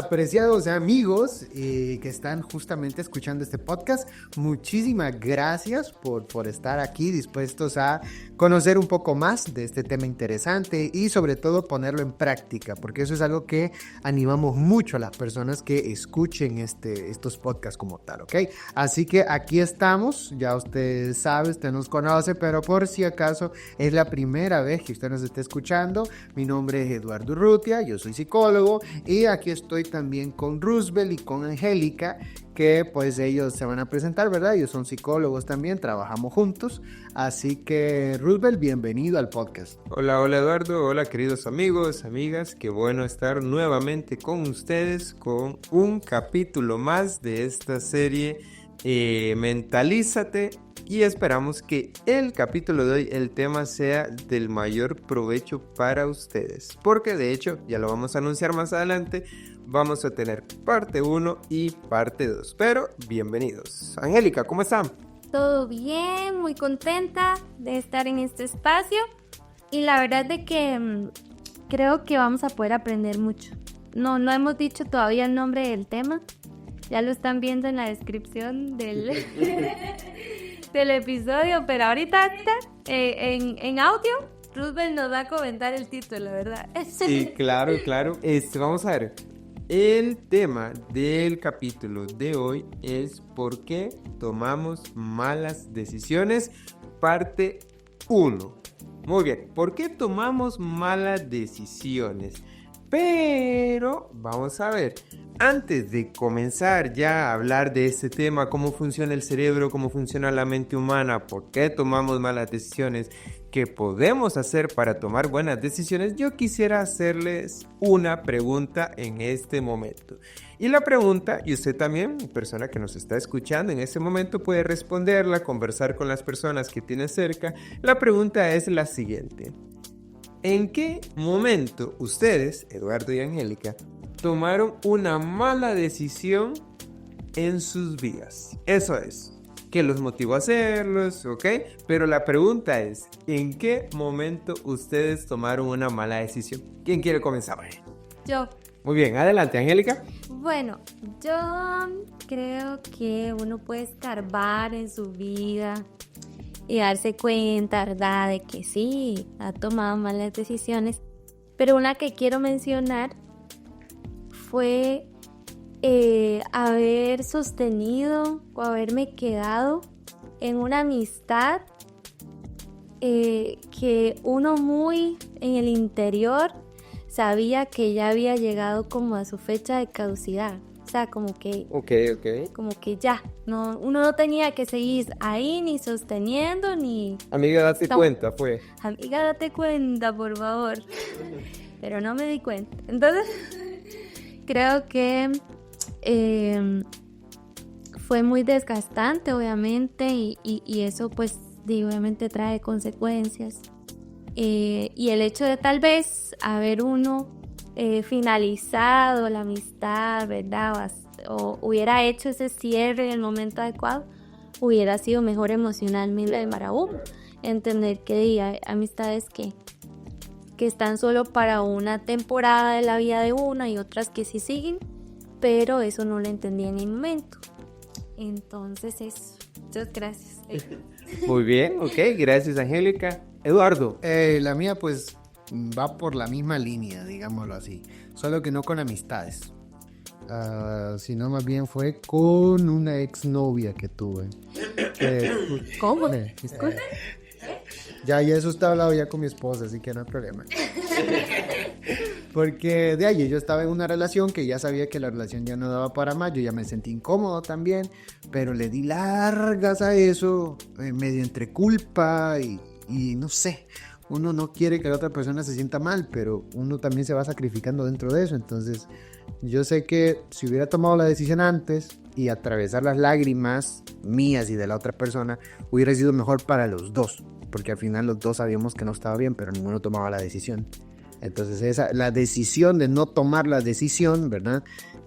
apreciados amigos que están justamente escuchando este podcast, muchísimas gracias por estar aquí dispuestos a conocer un poco más de este tema interesante y sobre todo ponerlo en práctica, porque eso es algo que animamos mucho a las personas que escuchen estos podcasts como tal, ¿ok? Así que aquí estamos, ya usted sabe, usted nos conoce, pero por si acaso es la primera vez que usted nos está escuchando, mi nombre es Eduardo Urrutia, yo soy psicólogo y aquí estoy también con Roosevelt y con Angélica, que pues ellos se van a presentar, ¿verdad? Ellos son psicólogos también, trabajamos juntos, así que Roosevelt, bienvenido al podcast. Hola Eduardo, hola queridos amigos, amigas, qué bueno estar nuevamente con ustedes con un capítulo más de esta serie Mentalízate, y esperamos que el capítulo de hoy, el tema sea del mayor provecho para ustedes, porque de hecho, ya lo vamos a anunciar más adelante, vamos a tener parte 1 y parte 2, pero bienvenidos. Angélica, ¿cómo están? Todo bien, muy contenta de estar en este espacio y la verdad de que creo que vamos a poder aprender mucho. No hemos dicho todavía el nombre del tema, ya lo están viendo en la descripción del episodio, pero ahorita en audio Roosevelt nos va a comentar el título, ¿verdad? Sí, claro. Vamos a ver. El tema del capítulo de hoy es ¿por qué tomamos malas decisiones? Parte 1. Muy bien, ¿por qué tomamos malas decisiones? Pero vamos a ver, antes de comenzar ya a hablar de este tema, cómo funciona el cerebro, cómo funciona la mente humana, por qué tomamos malas decisiones, qué podemos hacer para tomar buenas decisiones, yo quisiera hacerles una pregunta en este momento. Y la pregunta, y usted también, persona que nos está escuchando en este momento, puede responderla, conversar con las personas que tiene cerca. La pregunta es la siguiente: ¿en qué momento ustedes, Eduardo y Angélica, tomaron una mala decisión en sus vidas? Eso es, ¿qué los motivó a hacerlos? ¿Ok? Pero la pregunta es, ¿en qué momento ustedes tomaron una mala decisión? ¿Quién quiere comenzar? Yo. Muy bien, adelante, Angélica. Bueno, yo creo que uno puede escarbar en su vida y darse cuenta, ¿verdad?, de que sí, ha tomado malas decisiones. Pero una que quiero mencionar fue haber sostenido o haberme quedado en una amistad que uno muy en el interior sabía que ya había llegado como a su fecha de caducidad. O sea, como que ya, uno no tenía que seguir ahí ni sosteniendo ni... Amiga, date cuenta, fue. Amiga, date cuenta, por favor. Pero no me di cuenta. Entonces, creo que fue muy desgastante, obviamente, y eso, pues, obviamente trae consecuencias. Y el hecho de tal vez haber uno finalizado la amistad, ¿verdad? O hubiera hecho ese cierre en el momento adecuado, hubiera sido mejor emocionalmente para uno. Entender que hay amistades que están solo para una temporada de la vida de una y otras que sí siguen, pero eso no lo entendí en el momento. Entonces eso. Muchas gracias. Muy bien, ok, gracias, Angélica. Eduardo. La mía pues va por la misma línea, digámoslo así, solo que no con amistades, sino más bien fue con una exnovia que tuve. ¿Cómo? Ya eso está hablado ya con mi esposa, así que no hay problema. Porque de allí yo estaba en una relación que ya sabía que la relación ya no daba para más, yo ya me sentí incómodo también, pero le di largas a eso, medio entre culpa y no sé, uno no quiere que la otra persona se sienta mal, pero uno también se va sacrificando dentro de eso. Entonces yo sé que si hubiera tomado la decisión antes y atravesar las lágrimas mías y de la otra persona, hubiera sido mejor para los dos, porque al final los dos sabíamos que no estaba bien, pero ninguno tomaba la decisión. Entonces la decisión de no tomar la decisión, ¿verdad?,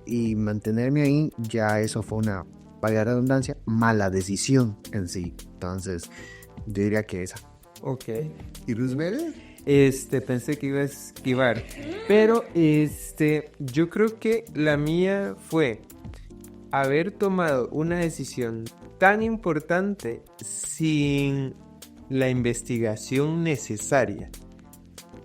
y mantenerme ahí, ya eso fue una, valga la redundancia, mala decisión en sí. Entonces yo diría que esa. Ok. ¿Y Roosevelt? Pensé que iba a esquivar. Pero yo creo que la mía fue haber tomado una decisión tan importante sin la investigación necesaria.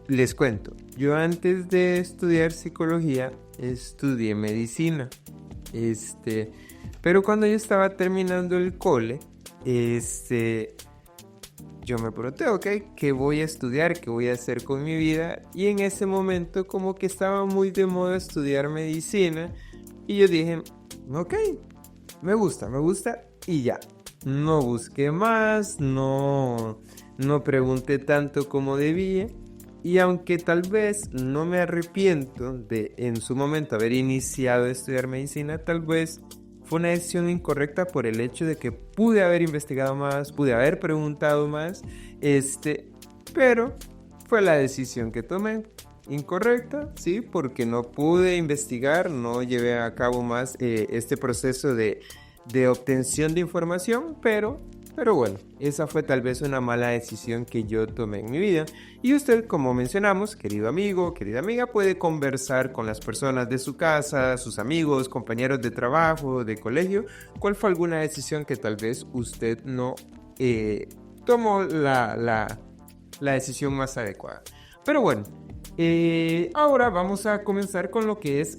Les cuento, yo antes de estudiar psicología estudié medicina. Pero cuando yo estaba terminando el cole, yo me pregunté, ok, ¿qué voy a estudiar? ¿Qué voy a hacer con mi vida? Y en ese momento como que estaba muy de moda estudiar medicina. Y yo dije, ok, me gusta y ya. No busqué más, no pregunté tanto como debía. Y aunque tal vez no me arrepiento de en su momento haber iniciado a estudiar medicina, tal vez fue una decisión incorrecta por el hecho de que pude haber investigado más, pude haber preguntado más, pero fue la decisión que tomé. Incorrecta, sí, porque no pude investigar, no llevé a cabo más este proceso de obtención de información, pero bueno, esa fue tal vez una mala decisión que yo tomé en mi vida. Y usted, como mencionamos, querido amigo, querida amiga, puede conversar con las personas de su casa, sus amigos, compañeros de trabajo, de colegio. ¿Cuál fue alguna decisión que tal vez usted no tomó la decisión más adecuada? Pero bueno, ahora vamos a comenzar con lo que es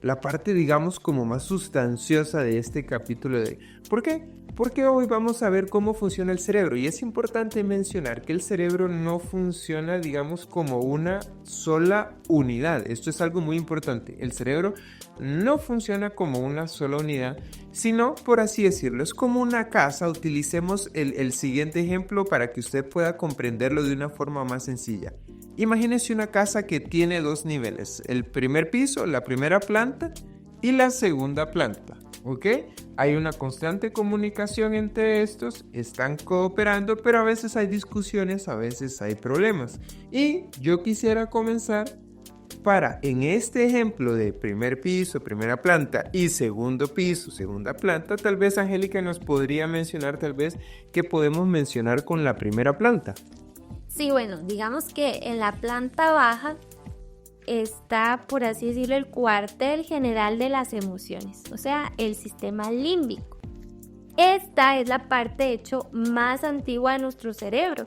la parte, digamos, como más sustanciosa de este capítulo de hoy. ¿Por qué? Porque hoy vamos a ver cómo funciona el cerebro, y es importante mencionar que el cerebro no funciona, digamos, como una sola unidad. Esto es algo muy importante. El cerebro no funciona como una sola unidad, sino, por así decirlo, es como una casa. Utilicemos el siguiente ejemplo para que usted pueda comprenderlo de una forma más sencilla. Imagínese una casa que tiene 2 niveles, el primer piso, la primera planta y la segunda planta, ¿ok? Hay una constante comunicación entre estos, están cooperando, pero a veces hay discusiones, a veces hay problemas. Y yo quisiera comenzar en este ejemplo de primer piso, primera planta y segundo piso, segunda planta, tal vez Angélica nos podría mencionar qué podemos mencionar con la primera planta. Sí, bueno, digamos que en la planta baja está, por así decirlo, el cuartel general de las emociones, o sea, el sistema límbico. Esta es la parte, de hecho, más antigua de nuestro cerebro.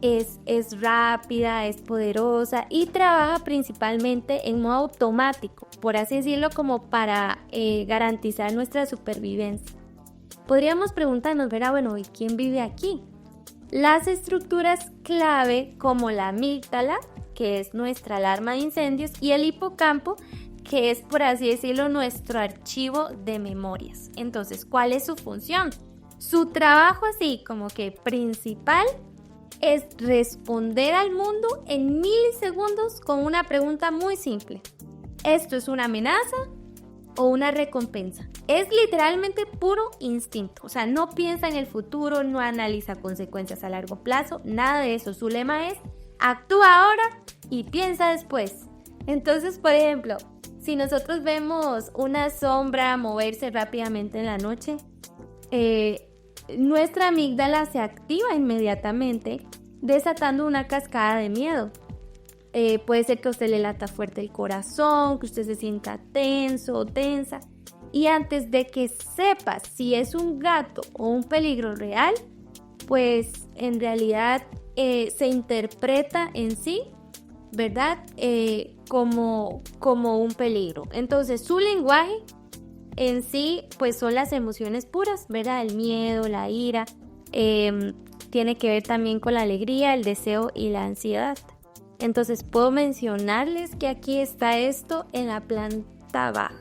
Es rápida, es poderosa y trabaja principalmente en modo automático, por así decirlo, como para garantizar nuestra supervivencia. Podríamos preguntarnos, bueno, ¿y quién vive aquí? Las estructuras clave como la amígdala, que es nuestra alarma de incendios, y el hipocampo, que es, por así decirlo, nuestro archivo de memorias. Entonces, ¿cuál es su función? Su trabajo así como que principal es responder al mundo en milisegundos con una pregunta muy simple. ¿Esto es una amenaza o una recompensa? Es literalmente puro instinto, o sea, no piensa en el futuro, no analiza consecuencias a largo plazo, nada de eso. Su lema es: actúa ahora y piensa después. Entonces, por ejemplo, si nosotros vemos una sombra moverse rápidamente en la noche, nuestra amígdala se activa inmediatamente, desatando una cascada de miedo. Puede ser que a usted le lata fuerte el corazón, que usted se sienta tenso o tensa. Y antes de que sepa si es un gato o un peligro real, pues en realidad se interpreta en sí, ¿verdad? Como un peligro. Entonces su lenguaje en sí pues son las emociones puras, ¿verdad? El miedo, la ira, tiene que ver también con la alegría, el deseo y la ansiedad. Entonces puedo mencionarles que aquí está esto en la planta baja.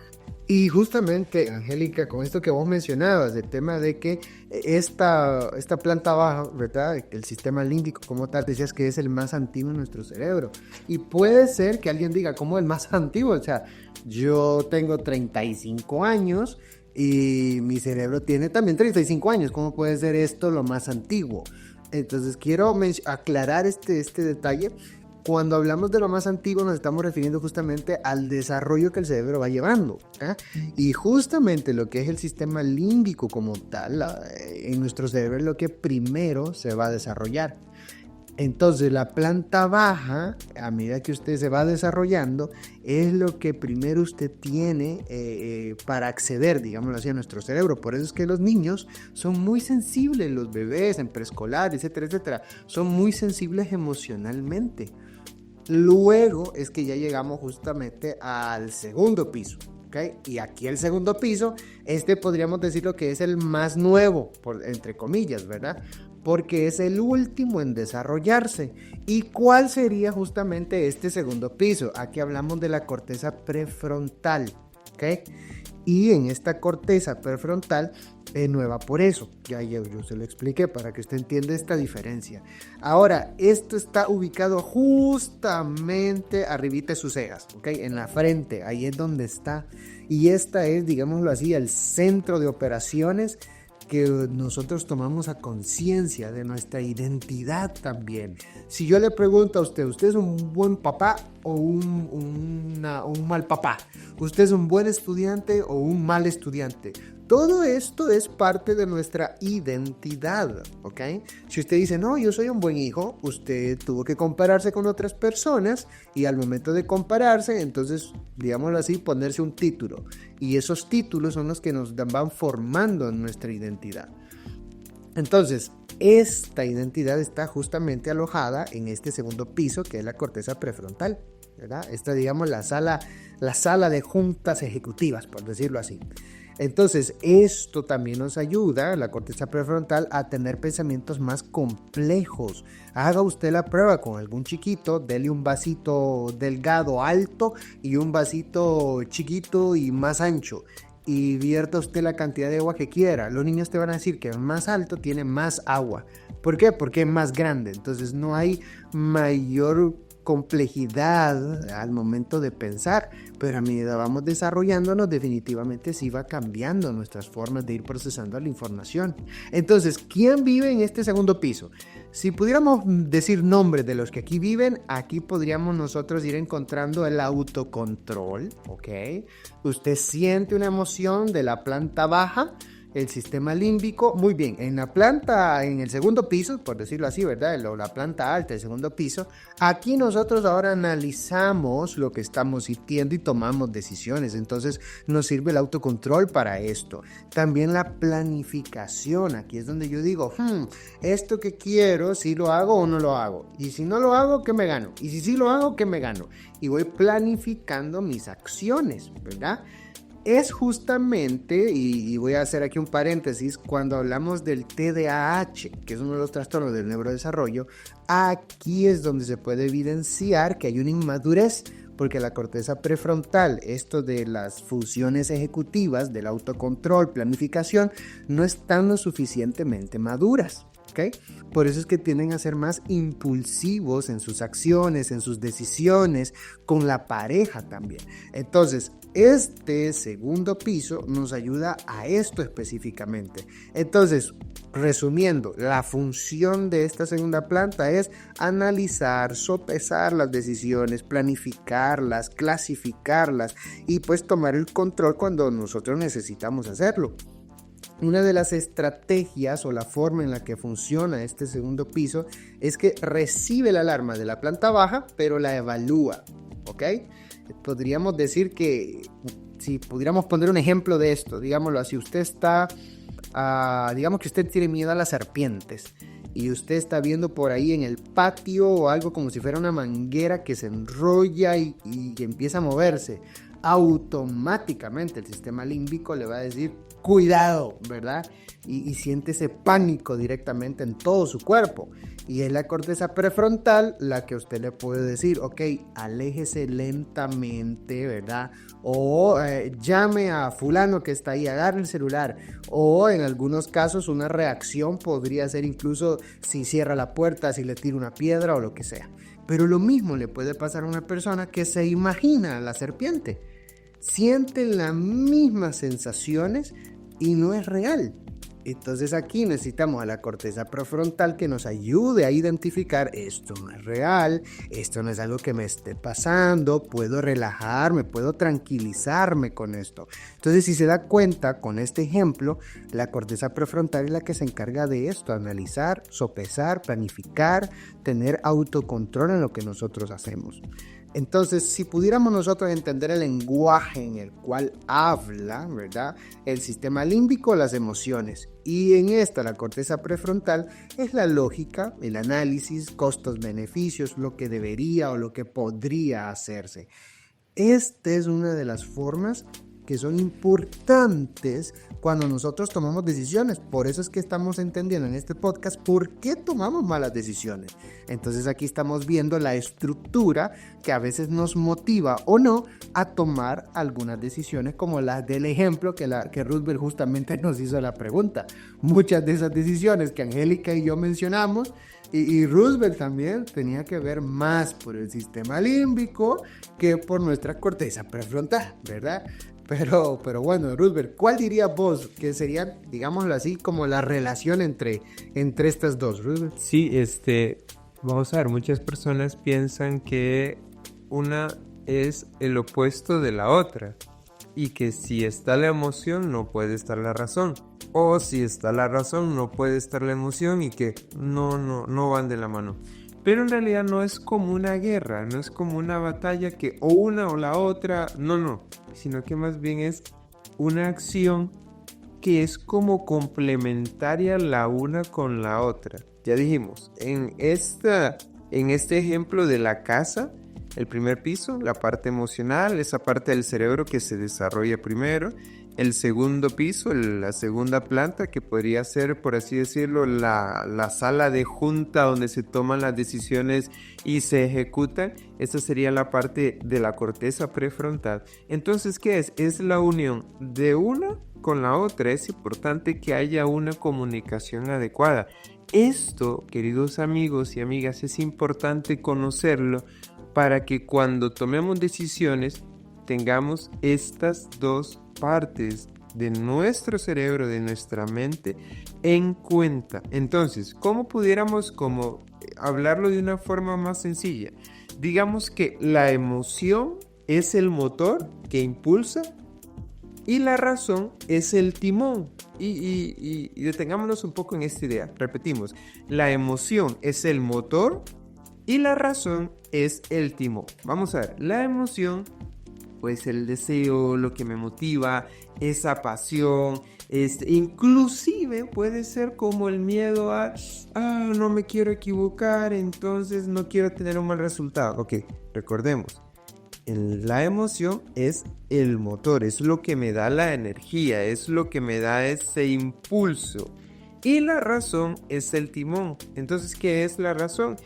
Y justamente, Angélica, con esto que vos mencionabas, el tema de que esta planta baja, ¿verdad? El sistema límbico como tal, decías que es el más antiguo en nuestro cerebro. Y puede ser que alguien diga, ¿cómo el más antiguo? O sea, yo tengo 35 años y mi cerebro tiene también 35 años. ¿Cómo puede ser esto lo más antiguo? Entonces quiero aclarar este detalle. Cuando hablamos de lo más antiguo nos estamos refiriendo justamente al desarrollo que el cerebro va llevando, ¿eh? Y justamente lo que es el sistema límbico como tal, en nuestro cerebro es lo que primero se va a desarrollar. Entonces la planta baja, a medida que usted se va desarrollando, es lo que primero usted tiene para acceder, digámoslo así, a nuestro cerebro. Por eso es que los niños son muy sensibles, los bebés en preescolar, etcétera, etcétera, son muy sensibles emocionalmente. Luego es que ya llegamos justamente al segundo piso. ¿Okay? Y aquí el segundo piso, podríamos decirlo que es el más nuevo, entre comillas, ¿verdad? Porque es el último en desarrollarse. ¿Y cuál sería justamente este segundo piso? Aquí hablamos de la corteza prefrontal, ¿ok? Y en esta corteza prefrontal es nueva por eso. Ya yo se lo expliqué para que usted entienda esta diferencia. Ahora, esto está ubicado justamente arribita de sus cejas, ¿ok? En la frente, ahí es donde está. Y esta es, digámoslo así, el centro de operaciones que nosotros tomamos a conciencia de nuestra identidad también. Si yo le pregunto a usted, ¿usted es un buen papá o un mal papá? ¿Usted es un buen estudiante o un mal estudiante? Todo esto es parte de nuestra identidad, ¿ok? Si usted dice, no, yo soy un buen hijo, usted tuvo que compararse con otras personas y al momento de compararse, entonces, digámoslo así, ponerse un título. Y esos títulos son los que nos van formando en nuestra identidad. Entonces, esta identidad está justamente alojada en este segundo piso, que es la corteza prefrontal, ¿verdad? Esta, digamos, la sala de juntas ejecutivas, por decirlo así. Entonces, esto también nos ayuda, la corteza prefrontal, a tener pensamientos más complejos. Haga usted la prueba con algún chiquito, dele un vasito delgado, alto, y un vasito chiquito y más ancho. Y vierta usted la cantidad de agua que quiera. Los niños te van a decir que el más alto tiene más agua. ¿Por qué? Porque es más grande. Entonces, no hay mayor complejidad al momento de pensar, pero a medida vamos desarrollándonos, definitivamente sí va cambiando nuestras formas de ir procesando la información. Entonces, ¿quién vive en este segundo piso? Si pudiéramos decir nombres de los que aquí viven, aquí podríamos nosotros ir encontrando el autocontrol, ¿ok? Usted siente una emoción de la planta baja, el sistema límbico, muy bien, en el segundo piso, por decirlo así, ¿verdad? La planta alta, el segundo piso, aquí nosotros ahora analizamos lo que estamos sintiendo y tomamos decisiones, entonces nos sirve el autocontrol para esto. También la planificación, aquí es donde yo digo, esto que quiero, si lo hago o no lo hago, y si no lo hago, ¿qué me gano? Y si sí lo hago, ¿qué me gano? Y voy planificando mis acciones, ¿verdad? Es justamente, y voy a hacer aquí un paréntesis, cuando hablamos del TDAH, que es uno de los trastornos del neurodesarrollo, aquí es donde se puede evidenciar que hay una inmadurez, porque la corteza prefrontal, esto de las funciones ejecutivas, del autocontrol, planificación, no están lo suficientemente maduras. ¿Okay? Por eso es que tienden a ser más impulsivos en sus acciones, en sus decisiones, con la pareja también. Entonces, este segundo piso nos ayuda a esto específicamente. Entonces, resumiendo, la función de esta segunda planta es analizar, sopesar las decisiones, planificarlas, clasificarlas y pues tomar el control cuando nosotros necesitamos hacerlo. Una de las estrategias o la forma en la que funciona este segundo piso es que recibe la alarma de la planta baja, pero la evalúa, ¿ok? Podríamos decir que, si pudiéramos poner un ejemplo de esto, digámoslo así, usted está, digamos que usted tiene miedo a las serpientes y usted está viendo por ahí en el patio o algo como si fuera una manguera que se enrolla y empieza a moverse. Automáticamente el sistema límbico le va a decir cuidado, ¿verdad? Y siente ese pánico directamente en todo su cuerpo. Y es la corteza prefrontal la que usted le puede decir, ok, aléjese lentamente, ¿verdad? O llame a fulano que está ahí, agarre el celular. O en algunos casos una reacción podría ser incluso si cierra la puerta, si le tira una piedra o lo que sea. Pero lo mismo le puede pasar a una persona que se imagina a la serpiente. Siente las mismas sensaciones y no es real. Entonces aquí necesitamos a la corteza prefrontal que nos ayude a identificar esto no es real, esto no es algo que me esté pasando, puedo relajarme, puedo tranquilizarme con esto. Entonces si se da cuenta con este ejemplo, la corteza prefrontal es la que se encarga de esto, analizar, sopesar, planificar, tener autocontrol en lo que nosotros hacemos. Entonces, si pudiéramos nosotros entender el lenguaje en el cual habla, ¿verdad? El sistema límbico, las emociones. Y en esta, la corteza prefrontal, es la lógica, el análisis, costos, beneficios, lo que debería o lo que podría hacerse. Esta es una de las formas que son importantes cuando nosotros tomamos decisiones. Por eso es que estamos entendiendo en este podcast por qué tomamos malas decisiones. Entonces aquí estamos viendo la estructura que a veces nos motiva o no a tomar algunas decisiones, como la del ejemplo que Roosevelt justamente nos hizo la pregunta. Muchas de esas decisiones que Angélica y yo mencionamos y Roosevelt también tenía que ver más por el sistema límbico que por nuestra corteza prefrontal, ¿verdad? Pero bueno, Roosevelt, ¿cuál dirías vos que sería, digámoslo así, como la relación entre estas dos, Roosevelt? Sí, vamos a ver, muchas personas piensan que una es el opuesto de la otra y que si está la emoción no puede estar la razón, o si está la razón no puede estar la emoción, y que no van de la mano. Pero en realidad no es como una guerra, no es como una batalla que o una o la otra, no, sino que más bien es una acción que es como complementaria la una con la otra. Ya dijimos, en este ejemplo de la casa, el primer piso, la parte emocional, esa parte del cerebro que se desarrolla primero. El segundo piso, la segunda planta, que podría ser, por así decirlo, la sala de junta donde se toman las decisiones y se ejecutan. Esa sería la parte de la corteza prefrontal. Entonces, ¿qué es? Es la unión de una con la otra. Es importante que haya una comunicación adecuada. Esto, queridos amigos y amigas, es importante conocerlo para que cuando tomemos decisiones tengamos estas dos partes de nuestro cerebro, de nuestra mente en cuenta. Entonces, ¿cómo pudiéramos hablarlo de una forma más sencilla? Digamos que la emoción es el motor que impulsa y la razón es el timón. Y detengámonos un poco en esta idea. Repetimos, la emoción es el motor y la razón es el timón. Vamos a ver, la emoción, pues el deseo, lo que me motiva, esa pasión, inclusive puede ser como el miedo a, no me quiero equivocar, entonces no quiero tener un mal resultado. Ok, recordemos, la emoción es el motor, es lo que me da la energía, es lo que me da ese impulso. Y la razón es el timón. Entonces, ¿qué es la razón?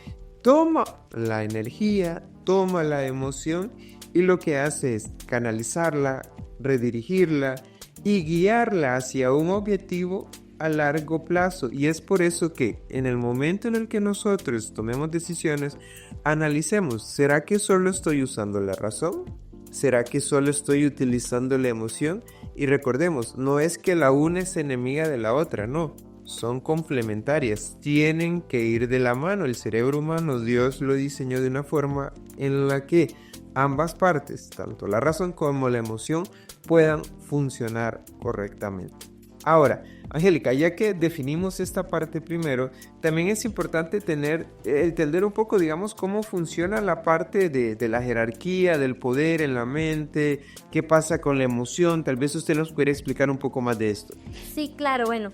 Toma la energía, toma la emoción y lo que hace es canalizarla, redirigirla y guiarla hacia un objetivo a largo plazo. Y es por eso que en el momento en el que nosotros tomemos decisiones, analicemos, ¿será que solo estoy usando la razón? ¿Será que solo estoy utilizando la emoción? Y recordemos, no es que la una es enemiga de la otra, no. Son complementarias, tienen que ir de la mano. El cerebro humano, Dios lo diseñó de una forma en la que ambas partes, tanto la razón como la emoción, puedan funcionar correctamente. Ahora, Angélica, ya que definimos esta parte primero, también es importante entender un poco, digamos, cómo funciona la parte de la jerarquía, del poder en la mente, qué pasa con la emoción. Tal vez usted nos pudiera explicar un poco más de esto. Sí, claro, bueno.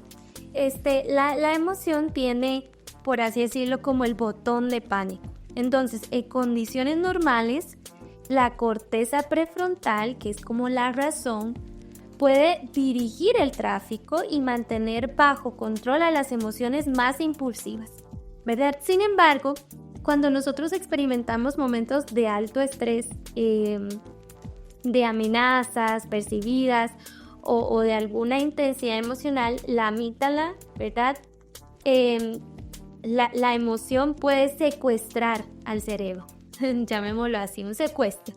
La emoción tiene, por así decirlo, como el botón de pánico. Entonces, en condiciones normales, la corteza prefrontal, que es como la razón, puede dirigir el tráfico y mantener bajo control a las emociones más impulsivas, ¿verdad? Sin embargo, cuando nosotros experimentamos momentos de alto estrés, de amenazas percibidas, o de alguna intensidad emocional, la amígdala, ¿verdad? La emoción puede secuestrar al cerebro, llamémoslo así, un secuestro.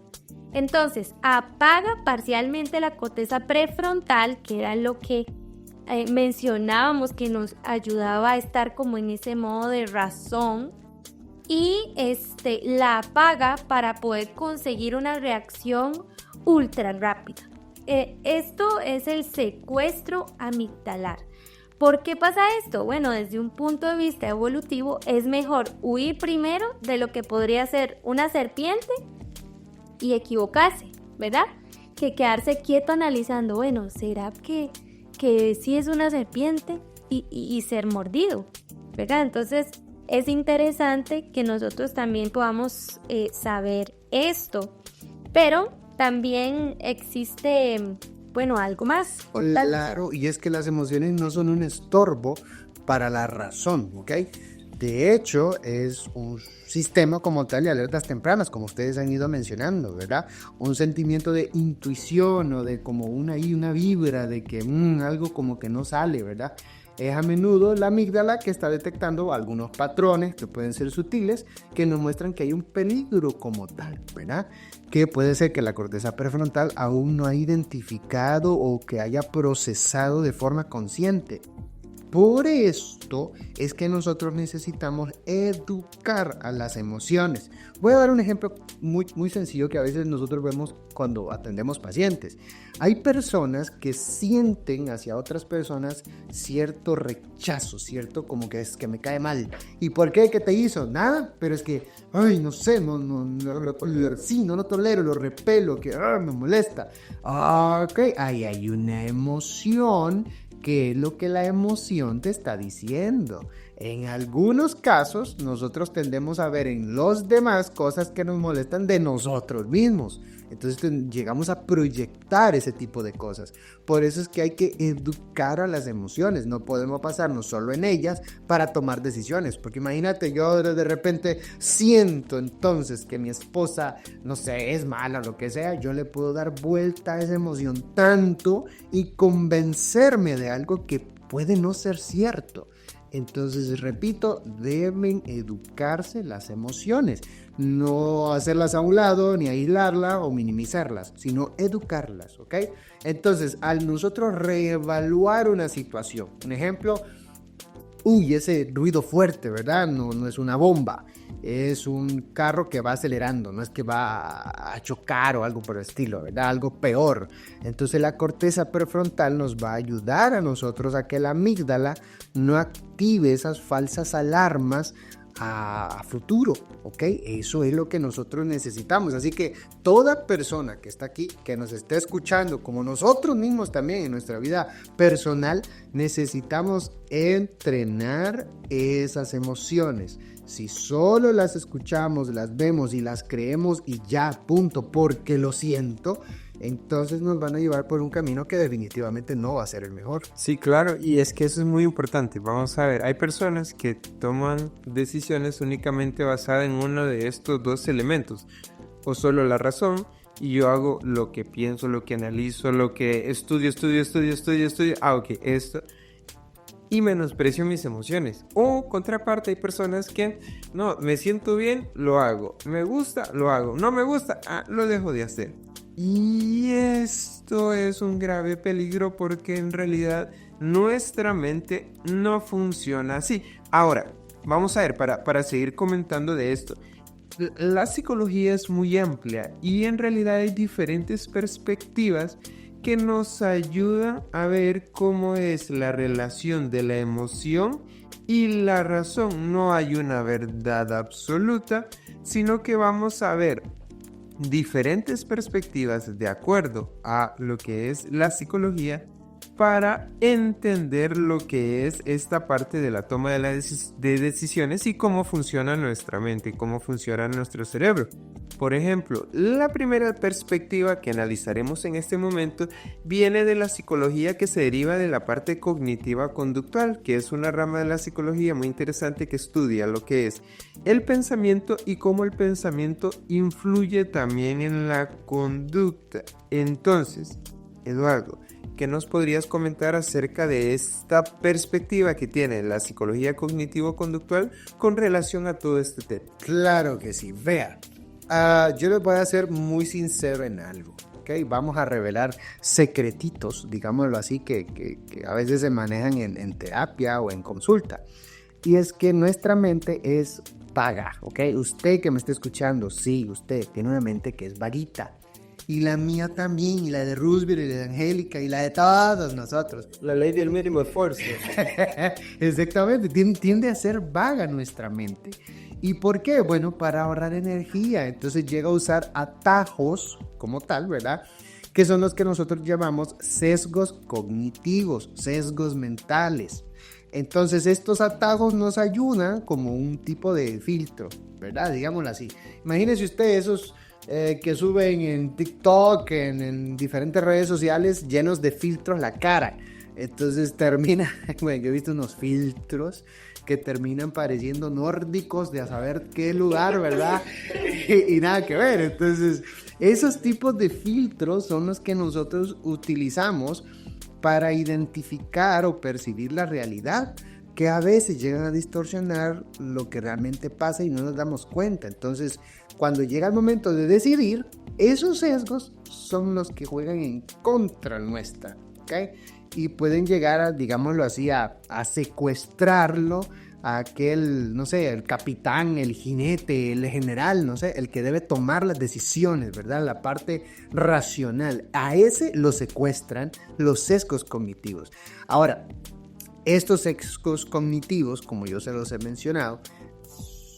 Entonces, apaga parcialmente la corteza prefrontal, que era lo que mencionábamos que nos ayudaba a estar como en ese modo de razón, y la apaga para poder conseguir una reacción ultra rápida. Esto es el secuestro amigdalar. ¿Por qué pasa esto? Bueno, desde un punto de vista evolutivo es mejor huir primero de lo que podría ser una serpiente y equivocarse, ¿verdad? Que quedarse quieto analizando, bueno, ¿será que sí es una serpiente y ser mordido? ¿Verdad? Entonces es interesante que nosotros también podamos saber esto, pero también existe, bueno, algo más. Claro, y es que las emociones no son un estorbo para la razón, ¿ok? De hecho, es un sistema como tal de alertas tempranas, como ustedes han ido mencionando, ¿verdad? Un sentimiento de intuición o de como una vibra de que algo como que no sale, ¿verdad? Es a menudo la amígdala que está detectando algunos patrones que pueden ser sutiles, que nos muestran que hay un peligro como tal, ¿verdad? Que puede ser que la corteza prefrontal aún no ha identificado o que haya procesado de forma consciente. Por esto es que nosotros necesitamos educar a las emociones. Voy a dar un ejemplo muy sencillo que a veces nosotros vemos cuando atendemos pacientes. Hay personas que sienten hacia otras personas cierto rechazo, cierto como que es que me cae mal. ¿Y por qué? ¿Qué te hizo? Nada, pero es que, ay, no sé, no lo tolero, lo repelo, que me molesta. Ok, ahí hay una emoción. ¿Qué es lo que la emoción te está diciendo? En algunos casos, nosotros tendemos a ver en los demás cosas que nos molestan de nosotros mismos. Entonces llegamos a proyectar ese tipo de cosas. Por eso es que hay que educar a las emociones. No podemos pasarnos solo en ellas para tomar decisiones. Porque imagínate, yo de repente siento entonces que mi esposa, no sé, es mala o lo que sea. Yo le puedo dar vuelta a esa emoción tanto y convencerme de algo que puede no ser cierto. Entonces, repito, deben educarse las emociones, no hacerlas a un lado, ni aislarlas o minimizarlas, sino educarlas, ¿ok? Entonces, al nosotros reevaluar una situación, un ejemplo, ese ruido fuerte, ¿verdad? No es una bomba, es un carro que va acelerando, no es que va a chocar o algo por el estilo, ¿verdad? Algo peor. Entonces la corteza prefrontal nos va a ayudar a nosotros a que la amígdala no active esas falsas alarmas a futuro, ¿ok? Eso es lo que nosotros necesitamos. Así que toda persona que está aquí, que nos esté escuchando, como nosotros mismos también en nuestra vida personal, necesitamos entrenar esas emociones. Si solo las escuchamos, las vemos y las creemos y ya, punto, porque lo siento, entonces nos van a llevar por un camino que definitivamente no va a ser el mejor. Sí, claro, y es que eso es muy importante. Vamos a ver, hay personas que toman decisiones únicamente basadas en uno de estos dos elementos, o solo la razón, y yo hago lo que pienso, lo que analizo, lo que estudio, ok, esto, y menosprecio mis emociones. O contraparte, hay personas que no, me siento bien, lo hago, me gusta, lo hago, no me gusta, lo dejo de hacer. Y esto es un grave peligro porque en realidad nuestra mente no funciona así. Ahora, vamos a ver, para seguir comentando de esto. La psicología es muy amplia y en realidad hay diferentes perspectivas que nos ayudan a ver cómo es la relación de la emoción y la razón. No hay una verdad absoluta, sino que vamos a ver diferentes perspectivas de acuerdo a lo que es la psicología para entender lo que es esta parte de la toma de decisiones y cómo funciona nuestra mente y cómo funciona nuestro cerebro. Por ejemplo, la primera perspectiva que analizaremos en este momento viene de la psicología que se deriva de la parte cognitiva conductual, que es una rama de la psicología muy interesante que estudia lo que es el pensamiento y cómo el pensamiento influye también en la conducta. Entonces, Eduardo, ¿qué nos podrías comentar acerca de esta perspectiva que tiene la psicología cognitivo-conductual con relación a todo este tema? Claro que sí, vea. Yo les voy a ser muy sincero en algo. ¿ok? Vamos a revelar secretitos, digámoslo así, que a veces se manejan en terapia o en consulta. Y es que nuestra mente es vaga, ¿ok? Usted que me está escuchando, sí, usted tiene una mente que es vaguita. Y la mía también, y la de Roosevelt, y la de Angélica, y la de todos nosotros. La ley del mínimo esfuerzo. Exactamente, tiende a ser vaga nuestra mente. ¿Y por qué? Bueno, para ahorrar energía. Entonces llega a usar atajos como tal, ¿verdad? Que son los que nosotros llamamos sesgos cognitivos, sesgos mentales. Entonces estos atajos nos ayudan como un tipo de filtro, ¿verdad? Digámoslo así. Imagínense usted esos que suben en TikTok, en diferentes redes sociales llenos de filtros la cara. Entonces termina, bueno, yo he visto unos filtros que terminan pareciendo nórdicos de a saber qué lugar, ¿verdad? y nada que ver. Entonces, esos tipos de filtros son los que nosotros utilizamos para identificar o percibir la realidad, que a veces llegan a distorsionar lo que realmente pasa y no nos damos cuenta. Entonces, cuando llega el momento de decidir, esos sesgos son los que juegan en contra nuestra, ¿ok? Y pueden llegar a, digámoslo así, a secuestrarlo a aquel, no sé, el capitán, el jinete, el general, no sé, el que debe tomar las decisiones, ¿verdad? La parte racional. A ese lo secuestran los sesgos cognitivos. Ahora, estos sesgos cognitivos, como yo se los he mencionado,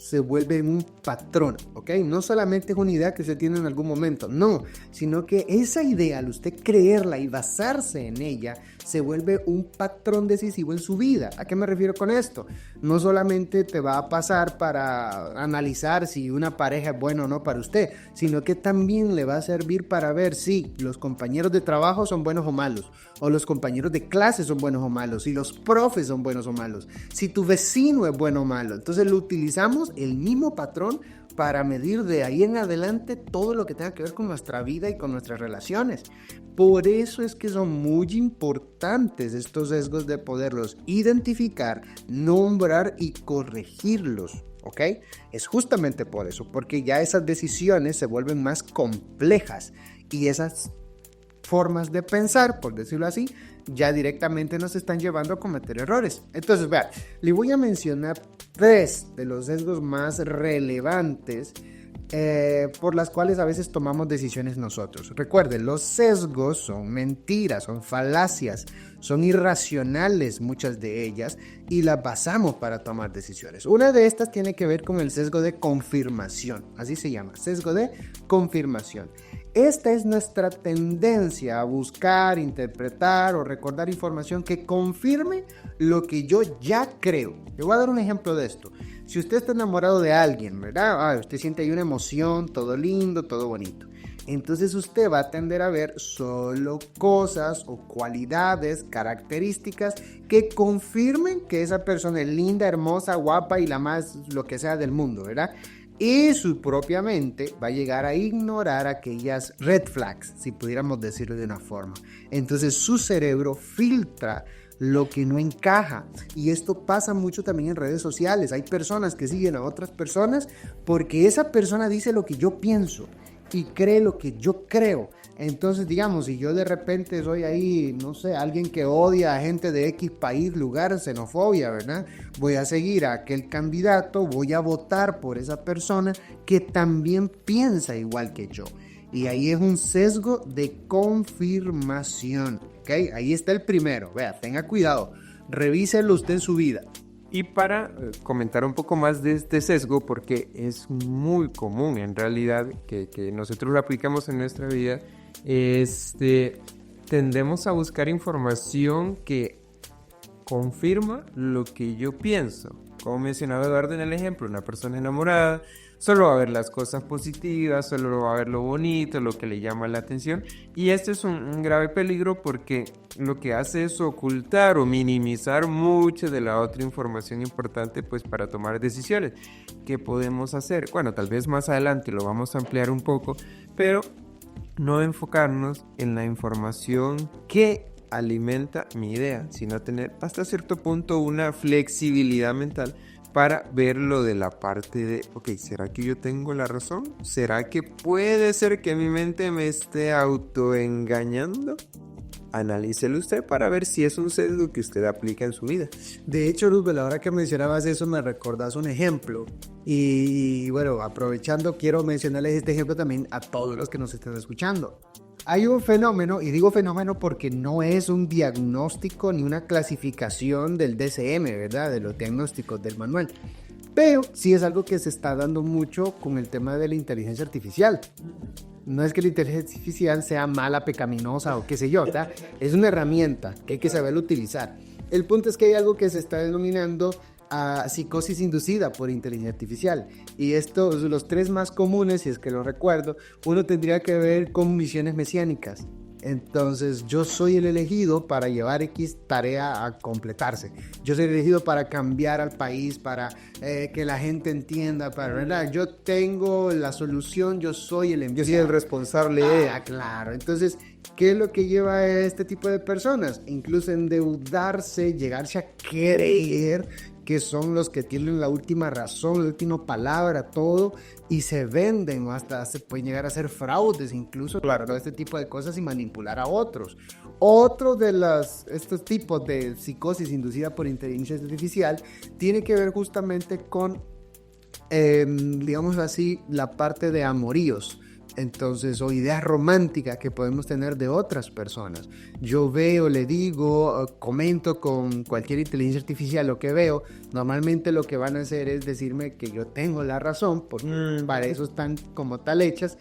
se vuelven un patrón, ¿ok? No solamente es una idea que se tiene en algún momento, no, sino que esa idea, al usted creerla y basarse en ella, se vuelve un patrón decisivo en su vida. ¿A qué me refiero con esto? No solamente te va a pasar para analizar si una pareja es buena o no para usted, sino que también le va a servir para ver si los compañeros de trabajo son buenos o malos, o los compañeros de clase son buenos o malos, si los profes son buenos o malos, si tu vecino es bueno o malo. Entonces lo utilizamos el mismo patrón para medir de ahí en adelante todo lo que tenga que ver con nuestra vida y con nuestras relaciones. Por eso es que son muy importantes estos sesgos de poderlos identificar, nombrar y corregirlos, ¿ok? Es justamente por eso, porque ya esas decisiones se vuelven más complejas y esas formas de pensar, por decirlo así, ya directamente nos están llevando a cometer errores. Entonces, vean, le voy a mencionar 3 de los sesgos más relevantes por las cuales a veces tomamos decisiones nosotros. Recuerden, los sesgos son mentiras, son falacias, son irracionales muchas de ellas y las basamos para tomar decisiones. Una de estas tiene que ver con el sesgo de confirmación, así se llama, sesgo de confirmación. Esta es nuestra tendencia a buscar, interpretar o recordar información que confirme lo que yo ya creo. Le voy a dar un ejemplo de esto. Si usted está enamorado de alguien, ¿verdad? Usted siente ahí una emoción, todo lindo, todo bonito. Entonces usted va a tender a ver solo cosas o cualidades, características que confirmen que esa persona es linda, hermosa, guapa y la más lo que sea del mundo, ¿verdad? Y su propia mente va a llegar a ignorar aquellas red flags, si pudiéramos decirlo de una forma. Entonces su cerebro filtra lo que no encaja. Y esto pasa mucho también en redes sociales. Hay personas que siguen a otras personas porque esa persona dice lo que yo pienso y cree lo que yo creo. Entonces, digamos, si yo de repente soy ahí, no sé, alguien que odia a gente de X país, lugar, xenofobia, ¿verdad? Voy a seguir a aquel candidato, voy a votar por esa persona que también piensa igual que yo. Y ahí es un sesgo de confirmación, ¿ok? Ahí está el primero. Vea, tenga cuidado, revíselo usted en su vida. Y para comentar un poco más de este sesgo, porque es muy común en realidad que nosotros lo aplicamos en nuestra vida, tendemos a buscar información que confirma lo que yo pienso. Como mencionaba Eduardo en el ejemplo, una persona enamorada solo va a ver las cosas positivas, solo va a ver lo bonito, lo que le llama la atención. Y este es un grave peligro porque lo que hace es ocultar o minimizar mucho de la otra información importante pues para tomar decisiones. ¿Qué podemos hacer? Bueno, tal vez más adelante lo vamos a ampliar un poco, pero no enfocarnos en la información que alimenta mi idea, sino tener hasta cierto punto una flexibilidad mental para verlo de la parte de, ok, ¿será que yo tengo la razón? ¿Será que puede ser que mi mente me esté autoengañando? Analícelo usted para ver si es un sesgo que usted aplica en su vida. De hecho, Luzbel, ahora que mencionabas eso, me recordás un ejemplo. Y bueno, aprovechando, quiero mencionarles este ejemplo también a todos los que nos estén escuchando. Hay un fenómeno, y digo fenómeno porque no es un diagnóstico ni una clasificación del DSM, ¿verdad? De los diagnósticos del manual. Pero sí es algo que se está dando mucho con el tema de la inteligencia artificial. No es que la inteligencia artificial sea mala, pecaminosa o qué sé yo, ¿verdad? Es una herramienta que hay que saber utilizar. El punto es que hay algo que se está denominando psicosis inducida por inteligencia artificial. Y estos, los tres más comunes, si es que lo recuerdo, uno tendría que ver con misiones mesiánicas. Entonces, yo soy el elegido para llevar X tarea a completarse. Yo soy el elegido para cambiar al país, para que la gente entienda, ¿verdad? Yo tengo la solución, yo soy el enviado. Yo soy el responsable. Claro. Entonces, ¿qué es lo que lleva a este tipo de personas? Incluso endeudarse, llegarse a creer que son los que tienen la última razón, la última palabra, todo, y se venden, o hasta se pueden llegar a hacer fraudes, incluso, claro, este tipo de cosas y manipular a otros. Otro de estos tipos de psicosis inducida por inteligencia artificial tiene que ver justamente con, digamos así, la parte de amoríos. Entonces, o ideas románticas que podemos tener de otras personas. Yo veo, le digo, comento con cualquier inteligencia artificial lo que veo. Normalmente lo que van a hacer es decirme que yo tengo la razón, porque para eso están como tal hechas.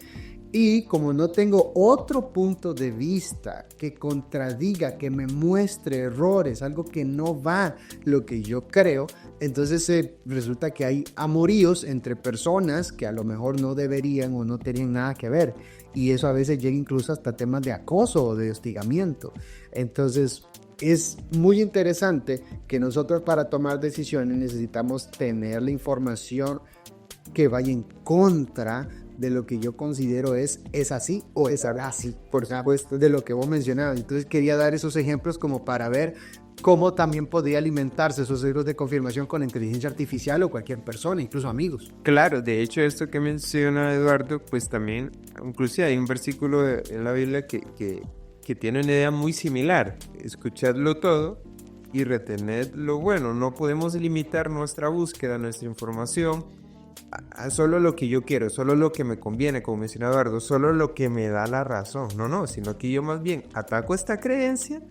Y como no tengo otro punto de vista que contradiga, que me muestre errores, algo que no va lo que yo creo, entonces resulta que hay amoríos entre personas que a lo mejor no deberían o no tenían nada que ver. Y eso a veces llega incluso hasta temas de acoso o de hostigamiento. Entonces es muy interesante que nosotros para tomar decisiones necesitamos tener la información que vaya en contra de lo que yo considero es así o es así, por supuesto, de lo que vos mencionabas. Entonces quería dar esos ejemplos como para ver cómo también podría alimentarse esos sesgos de confirmación con la inteligencia artificial o cualquier persona, incluso amigos. Claro, de hecho esto que menciona Eduardo, pues también, inclusive hay un versículo en la Biblia que tiene una idea muy similar. Escuchadlo todo y retened lo bueno. No podemos limitar nuestra búsqueda, nuestra información a solo lo que yo quiero, solo lo que me conviene, como menciona Eduardo, solo lo que me da la razón. No, sino que yo más bien ataco esta creencia,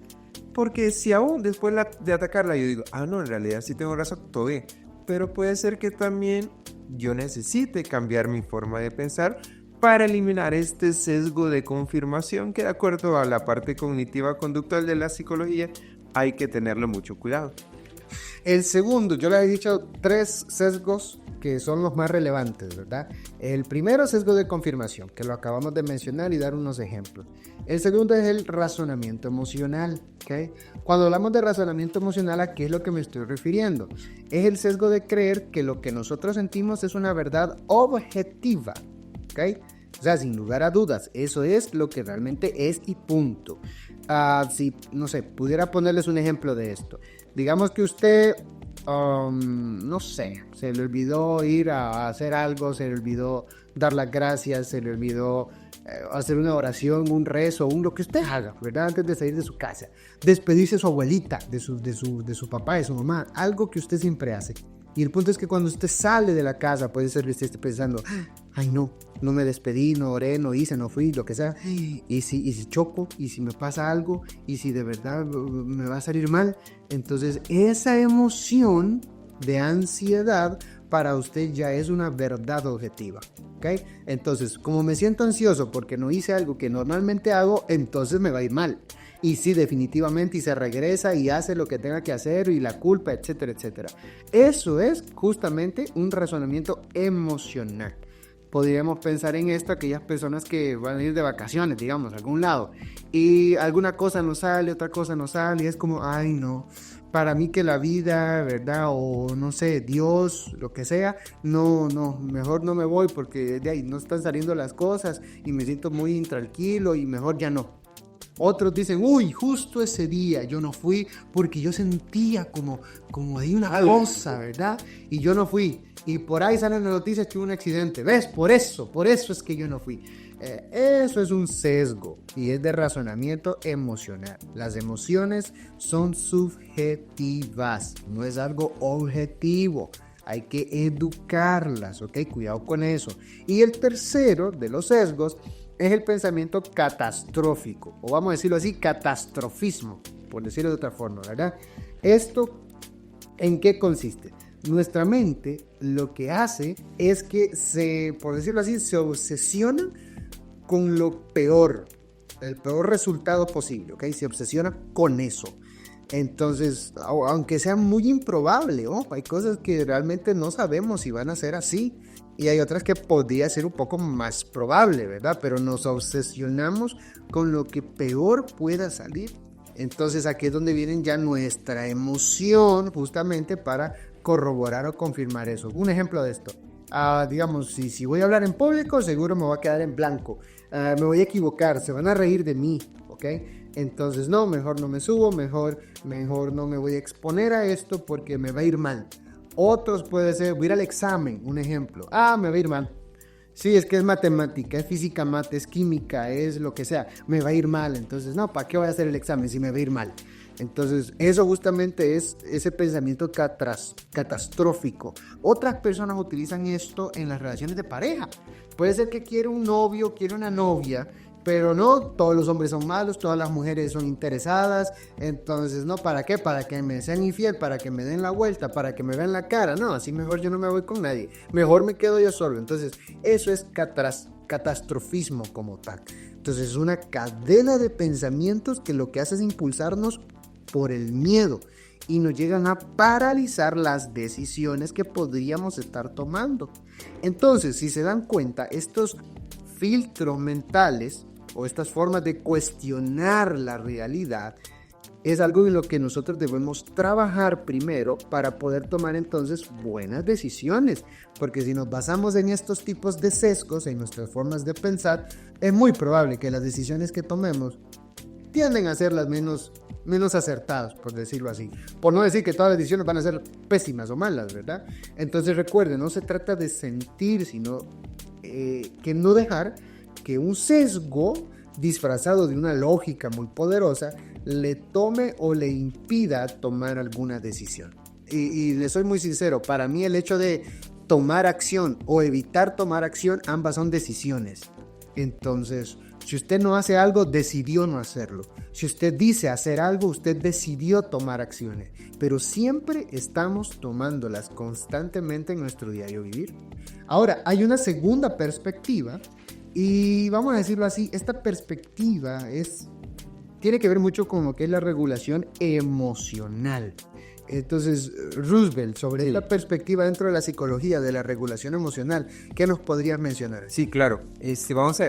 porque si aún después de atacarla yo digo, no, en realidad sí tengo razón, todo bien. Pero puede ser que también yo necesite cambiar mi forma de pensar para eliminar este sesgo de confirmación que, de acuerdo a la parte cognitiva conductual de la psicología, hay que tenerle mucho cuidado. El segundo, yo le he dicho 3 sesgos que son los más relevantes, ¿verdad? El primero, sesgo de confirmación, que lo acabamos de mencionar y dar unos ejemplos. El segundo es el razonamiento emocional, ¿ok? Cuando hablamos de razonamiento emocional, ¿a qué es lo que me estoy refiriendo? Es el sesgo de creer que lo que nosotros sentimos es una verdad objetiva, ¿ok? O sea, sin lugar a dudas, eso es lo que realmente es y punto. Si, no sé, pudiera ponerles un ejemplo de esto. Digamos que usted, no sé, se le olvidó ir a hacer algo, se le olvidó dar las gracias, se le olvidó hacer una oración, un rezo, lo que usted haga, ¿verdad? Antes de salir de su casa. Despedirse de su abuelita, de su papá, de su mamá, algo que usted siempre hace. Y el punto es que cuando usted sale de la casa, puede ser que usted esté pensando, ay no me despedí, no oré, no hice, no fui, lo que sea. Y si choco, y si me pasa algo, y si de verdad me va a salir mal. Entonces esa emoción de ansiedad para usted ya es una verdad objetiva, ¿ok? Entonces, como me siento ansioso porque no hice algo que normalmente hago, entonces me va a ir mal. Y sí, definitivamente, y se regresa y hace lo que tenga que hacer y la culpa, etcétera, etcétera. Eso es justamente un razonamiento emocional. Podríamos pensar en esto aquellas personas que van a ir de vacaciones, digamos, a algún lado, y alguna cosa no sale, otra cosa no sale, y es como, ay no, para mí que la vida, ¿verdad? O no sé, Dios, lo que sea, no, mejor no me voy porque de ahí no están saliendo las cosas y me siento muy intranquilo y mejor ya no. Otros dicen, uy, justo ese día yo no fui porque yo sentía como hay una cosa, ¿verdad? Y yo no fui. Y por ahí salen las noticias que hubo un accidente. ¿Ves? Por eso es que yo no fui. Eso es un sesgo y es de razonamiento emocional. Las emociones son subjetivas, no es algo objetivo. Hay que educarlas, ¿ok? Cuidado con eso. Y el tercero de los sesgos es el pensamiento catastrófico, o vamos a decirlo así, catastrofismo, por decirlo de otra forma, ¿verdad? ¿Esto en qué consiste? Nuestra mente lo que hace es que por decirlo así, se obsesiona con lo peor, el peor resultado posible, ¿ok? Se obsesiona con eso. Entonces, aunque sea muy improbable, hay cosas que realmente no sabemos si van a ser así y hay otras que podría ser un poco más probable, ¿verdad? Pero nos obsesionamos con lo que peor pueda salir. Entonces aquí es donde viene ya nuestra emoción justamente para corroborar o confirmar eso. Un ejemplo de esto, digamos, si voy a hablar en público, seguro me voy a quedar en blanco, me voy a equivocar, se van a reír de mí, ¿ok? Entonces no, mejor no me subo, mejor no me voy a exponer a esto porque me va a ir mal. Otros puede ser, voy a ir al examen, un ejemplo, me va a ir mal. Sí, es que es matemática, es física, mate, es química, es lo que sea, me va a ir mal. Entonces, no, ¿para qué voy a hacer el examen si me va a ir mal? Entonces, eso justamente es ese pensamiento catastrófico. Otras personas utilizan esto en las relaciones de pareja. Puede ser que quiere un novio, quiere una novia, pero no todos los hombres son malos, todas las mujeres son interesadas. Entonces, no, ¿para qué? Para que me sean infiel, para que me den la vuelta, para que me vean la cara. No, así mejor yo no me voy con nadie, mejor me quedo yo solo. Entonces, eso es catastrofismo como tal. Entonces, es una cadena de pensamientos que lo que hace es impulsarnos por el miedo y nos llegan a paralizar las decisiones que podríamos estar tomando. Entonces, si se dan cuenta, estos filtros mentales o estas formas de cuestionar la realidad es algo en lo que nosotros debemos trabajar primero para poder tomar entonces buenas decisiones, porque si nos basamos en estos tipos de sesgos, en nuestras formas de pensar, es muy probable que las decisiones que tomemos tienden a ser las menos acertadas, por decirlo así. Por no decir que todas las decisiones van a ser pésimas o malas, ¿verdad? Entonces recuerden, no se trata de sentir, sino que no dejar que un sesgo disfrazado de una lógica muy poderosa le tome o le impida tomar alguna decisión. Y le soy muy sincero, para mí el hecho de tomar acción o evitar tomar acción, ambas son decisiones. Entonces, si usted no hace algo, decidió no hacerlo. Si usted dice hacer algo, usted decidió tomar acciones. Pero siempre estamos tomándolas constantemente en nuestro diario vivir. Ahora, hay una segunda perspectiva y vamos a decirlo así, esta perspectiva tiene que ver mucho con lo que es la regulación emocional. Entonces, Roosevelt, sobre esta perspectiva dentro de la psicología de la regulación emocional, ¿qué nos podrías mencionar? Sí, claro.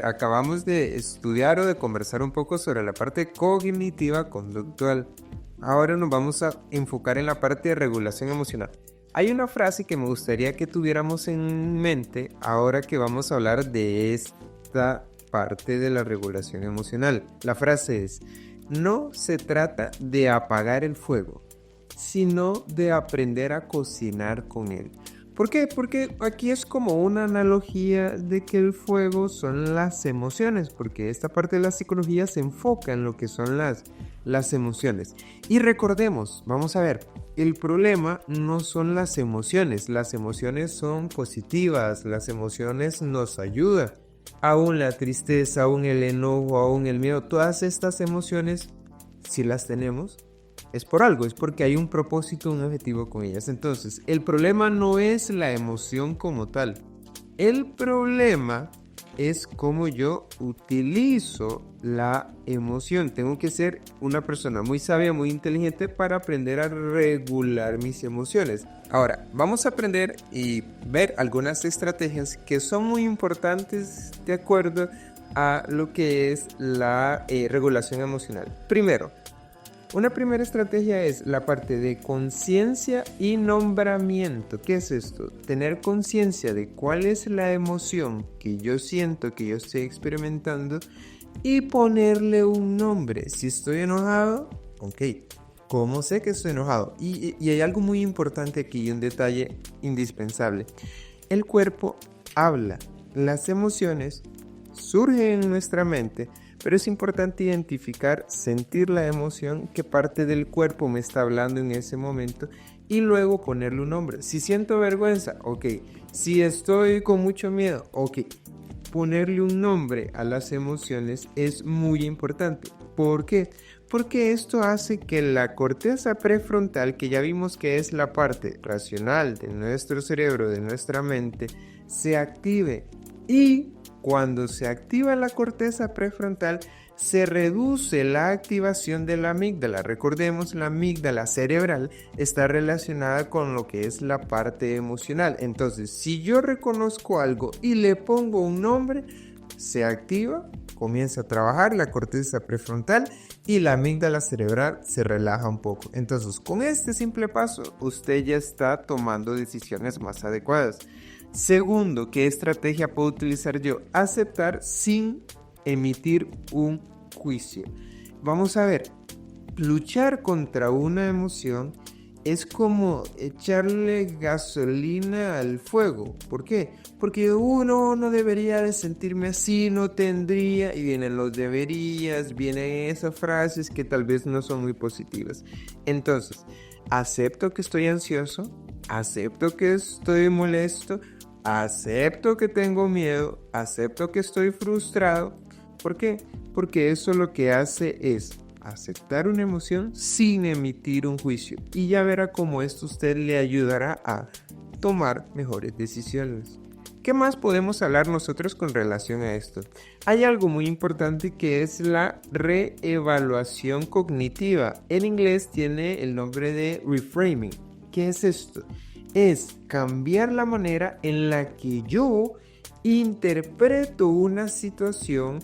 Acabamos de estudiar o de conversar un poco sobre la parte cognitiva conductual. Ahora nos vamos a enfocar en la parte de regulación emocional. Hay una frase que me gustaría que tuviéramos en mente ahora que vamos a hablar de esta parte de la regulación emocional. La frase es: no se trata de apagar el fuego, sino de aprender a cocinar con él. ¿Por qué? Porque aquí es como una analogía de que el fuego son las emociones, porque esta parte de la psicología se enfoca en lo que son las emociones. Y recordemos, vamos a ver, el problema no son las emociones son positivas, las emociones nos ayudan. Aún la tristeza, aún el enojo, aún el miedo, todas estas emociones, si las tenemos, es por algo, es porque hay un propósito, un objetivo con ellas. Entonces, el problema no es la emoción como tal. El problema es cómo yo utilizo la emoción. Tengo que ser una persona muy sabia, muy inteligente para aprender a regular mis emociones. Ahora, vamos a aprender y ver algunas estrategias que son muy importantes de acuerdo a lo que es la regulación emocional. Primero, una primera estrategia es la parte de conciencia y nombramiento. ¿Qué es esto? Tener conciencia de cuál es la emoción que yo siento, que yo estoy experimentando, y ponerle un nombre. Si estoy enojado, ok, ¿cómo sé que estoy enojado? Y hay algo muy importante aquí y un detalle indispensable. El cuerpo habla, las emociones surgen en nuestra mente, pero es importante identificar, sentir la emoción, qué parte del cuerpo me está hablando en ese momento y luego ponerle un nombre. Si siento vergüenza, ok. Si estoy con mucho miedo, ok. Ponerle un nombre a las emociones es muy importante. ¿Por qué? Porque esto hace que la corteza prefrontal, que ya vimos que es la parte racional de nuestro cerebro, de nuestra mente, se active. Y cuando se activa la corteza prefrontal, se reduce la activación de la amígdala. Recordemos, la amígdala cerebral está relacionada con lo que es la parte emocional. Entonces, si yo reconozco algo y le pongo un nombre, se activa, comienza a trabajar la corteza prefrontal y la amígdala cerebral se relaja un poco. Entonces, con este simple paso, usted ya está tomando decisiones más adecuadas. Segundo, ¿qué estrategia puedo utilizar yo? Aceptar sin emitir un juicio. Vamos a ver, luchar contra una emoción es como echarle gasolina al fuego. ¿Por qué? Porque uno no debería de sentirme así, no tendría, y vienen los deberías, vienen esas frases que tal vez no son muy positivas. Entonces, acepto que estoy ansioso, acepto que estoy molesto, acepto que tengo miedo, acepto que estoy frustrado. ¿Por qué? Porque eso lo que hace es aceptar una emoción sin emitir un juicio. Y ya verá cómo esto usted le ayudará a tomar mejores decisiones. ¿Qué más podemos hablar nosotros con relación a esto? Hay algo muy importante que es la reevaluación cognitiva. En inglés tiene el nombre de reframing. ¿Qué es esto? Es cambiar la manera en la que yo interpreto una situación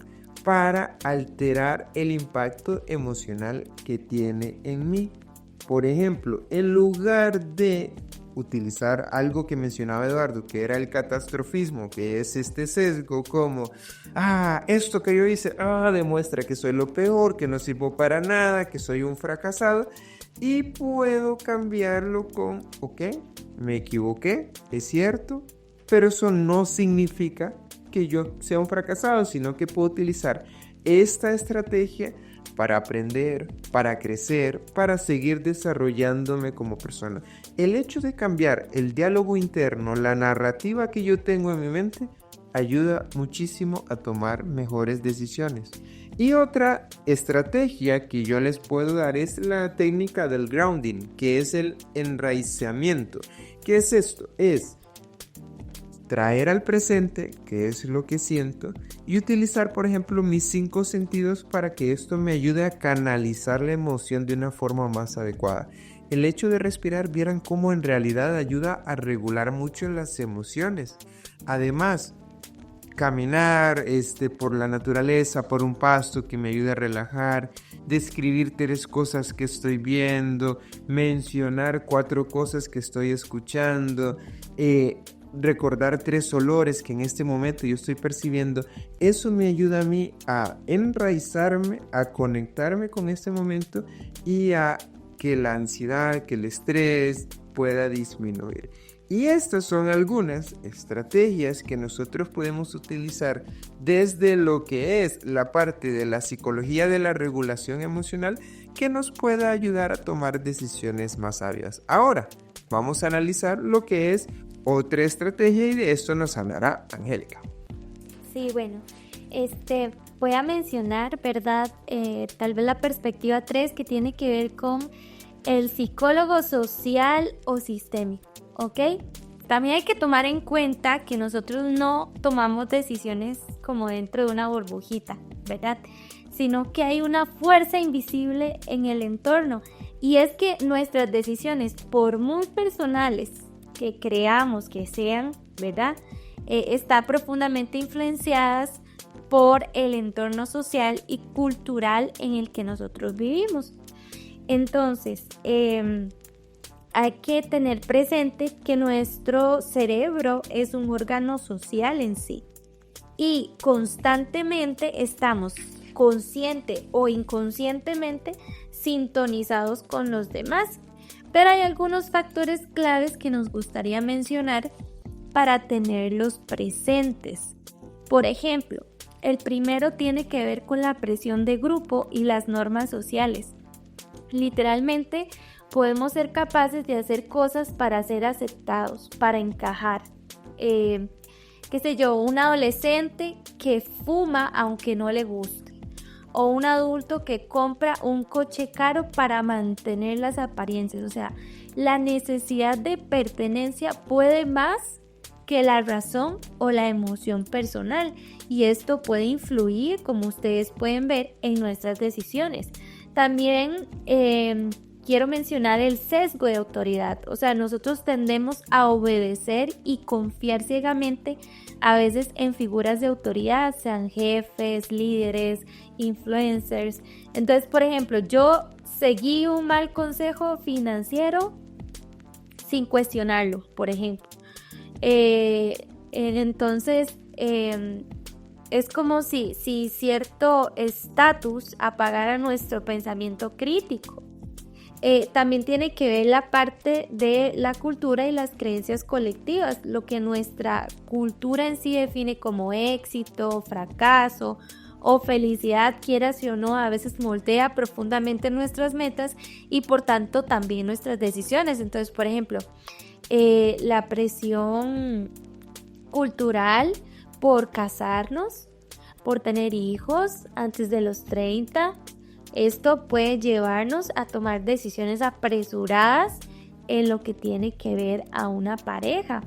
para alterar el impacto emocional que tiene en mí. Por ejemplo, en lugar de utilizar algo que mencionaba Eduardo, que era el catastrofismo, que es este sesgo como, esto que yo hice, demuestra que soy lo peor, que no sirvo para nada, que soy un fracasado, y puedo cambiarlo con, ok, me equivoqué, es cierto, pero eso no significa que yo sea un fracasado, sino que puedo utilizar esta estrategia para aprender, para crecer, para seguir desarrollándome como persona. El hecho de cambiar el diálogo interno, la narrativa que yo tengo en mi mente, ayuda muchísimo a tomar mejores decisiones. Y otra estrategia que yo les puedo dar es la técnica del grounding, que es el enraizamiento. ¿Qué es esto? Es traer al presente, que es lo que siento, y utilizar, por ejemplo, mis 5 sentidos para que esto me ayude a canalizar la emoción de una forma más adecuada. El hecho de respirar, vieran cómo en realidad ayuda a regular mucho las emociones. Además, caminar por la naturaleza, por un pasto que me ayude a relajar, describir 3 cosas que estoy viendo, mencionar 4 cosas que estoy escuchando, recordar 3 olores que en este momento yo estoy percibiendo. Eso me ayuda a mí a enraizarme, a conectarme con este momento y a que la ansiedad, que el estrés pueda disminuir. Y estas son algunas estrategias que nosotros podemos utilizar desde lo que es la parte de la psicología de la regulación emocional que nos pueda ayudar a tomar decisiones más sabias. Ahora, vamos a analizar lo que es otra estrategia y de esto nos hablará Angélica. Sí, bueno, voy a mencionar, ¿verdad? Tal vez la perspectiva 3 que tiene que ver con el psicólogo social o sistémico, ¿ok? También hay que tomar en cuenta que nosotros no tomamos decisiones como dentro de una burbujita, ¿verdad? Sino que hay una fuerza invisible en el entorno y es que nuestras decisiones, por muy personales que creamos que sean, ¿verdad? Están profundamente influenciadas por el entorno social y cultural en el que nosotros vivimos. Entonces, hay que tener presente que nuestro cerebro es un órgano social en sí y constantemente estamos consciente o inconscientemente sintonizados con los demás. Pero hay algunos factores claves que nos gustaría mencionar para tenerlos presentes. Por ejemplo, el primero tiene que ver con la presión de grupo y las normas sociales. Literalmente, podemos ser capaces de hacer cosas para ser aceptados, para encajar. Qué sé yo, un adolescente que fuma aunque no le guste, o un adulto que compra un coche caro para mantener las apariencias. O sea, la necesidad de pertenencia puede más que la razón o la emoción personal, y esto puede influir, como ustedes pueden ver, en nuestras decisiones. También quiero mencionar el sesgo de autoridad. O sea, nosotros tendemos a obedecer y confiar ciegamente a veces en figuras de autoridad, sean jefes, líderes, influencers. Entonces, por ejemplo, yo seguí un mal consejo financiero sin cuestionarlo, por ejemplo. Entonces, es como si cierto estatus apagara nuestro pensamiento crítico. También tiene que ver la parte de la cultura y las creencias colectivas, lo que nuestra cultura en sí define como éxito, fracaso o felicidad, quieras o no, a veces moldea profundamente nuestras metas y por tanto también nuestras decisiones. Entonces, por ejemplo, la presión cultural por casarnos, por tener hijos antes de los 30, esto puede llevarnos a tomar decisiones apresuradas en lo que tiene que ver a una pareja.